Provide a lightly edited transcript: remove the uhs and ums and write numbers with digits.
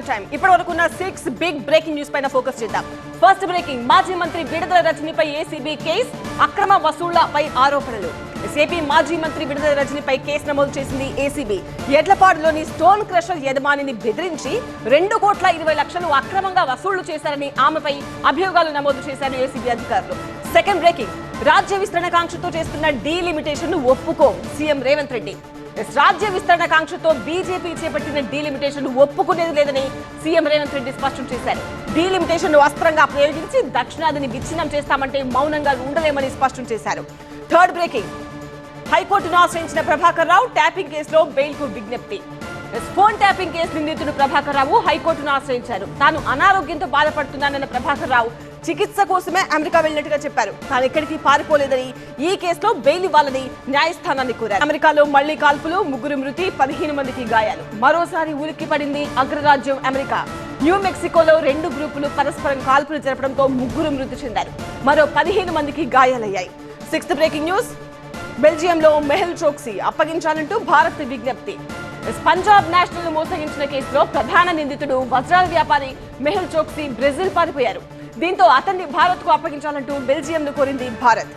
Time ఇప్పటివరకున్న 6 big breaking news పైన focus చేద్దాం. First breaking, మాజీ మంత్రి విడుదల రజనీపై ఏసీబీ కేసు, అక్రమ వసూళ్లపై ఆరోపణలు. ఏపీ మాజీ మంత్రి విడుదల రజనీపై కేసు నమోదు చేసింది ఏసీబీ. ఎడ్లపాడులోని స్టోన్ క్రషర్ యజమానిని బెదిరించి 2,20,00,000 అక్రమంగా వసూళ్లు చేశారని ఆమెపై అభియోగాలు నమోదు చేశారు ఏసీబీ అధికారులు. సెకండ్ బ్రేకింగ్, రాజ్య విస్తరణ కాంక్షతో చేస్తున్న డీలిమిటేషన్ ను ఒప్పుకోం సీఎం రేవంత్ రెడ్డి. రాజ్య విస్తరణ కాంక్షతో బీజేపీ చేపట్టిన డీలిమిటేషన్ ఒప్పుకునేది లేదని సీఎం రేవంత్ రెడ్డి స్పష్టం చేశారు. డీలిమిటేషన్ అస్త్రంగా ప్రయోగించి దక్షిణాదిని విచ్ఛిన్నం చేస్తామంటే మౌనంగా ఉండలేమని స్పష్టం చేశారు. థర్డ్ బ్రేకింగ్, హైకోర్టును ఆశ్రయించిన ప్రభాకర్ రావు ట్యాపింగ్ కేసులో బెయిల్ కు విజ్ఞప్తి. ఫోన్ ట్యాపింగ్ కేసు నిందితుడు ప్రభాకర్ రావు హైకోర్టును ఆశ్రయించారు. తాను అనారోగ్యంతో బాధపడుతున్నానన్న ప్రభాకర్ రావు చికిత్స కోసమే అమెరికా వెళ్ళినట్టుగా చెప్పారు. తాను ఎక్కడికి పారిపోలేదని, ఈ కేసులో బెయిల్ ఇవ్వాలని న్యాయస్థానాన్ని కోరారు. అమెరికాలో మళ్లీ కాల్పులు, 3 మృతి, 15 మందికి గాయాలు. మరోసారి ఉలిక్కి పడింది అగ్రరాజ్యం అమెరికా. న్యూ మెక్సికోలో 2 గ్రూపులు పరస్పరం కాల్పులు జరపడంతో 3 మృతి చెందారు. మరో 15 మందికి గాయాలయ్యాయి. సిక్స్త్ బ్రేకింగ్ న్యూస్, బెల్జియంలో మెహుల్ చోక్సీ అప్పగించాలంటూ భారత్ విజ్ఞప్తి. పంజాబ్ నేషనల్ మోసగించిన కేసులో ప్రధాన నిందితుడు వజ్రాల వ్యాపారి మెహుల్ చోక్సీ బ్రెజిల్ పారిపోయారు. దీంతో అతన్ని భారత్ కు అప్పగించాలంటూ బెల్జియంను కోరింది భారత్.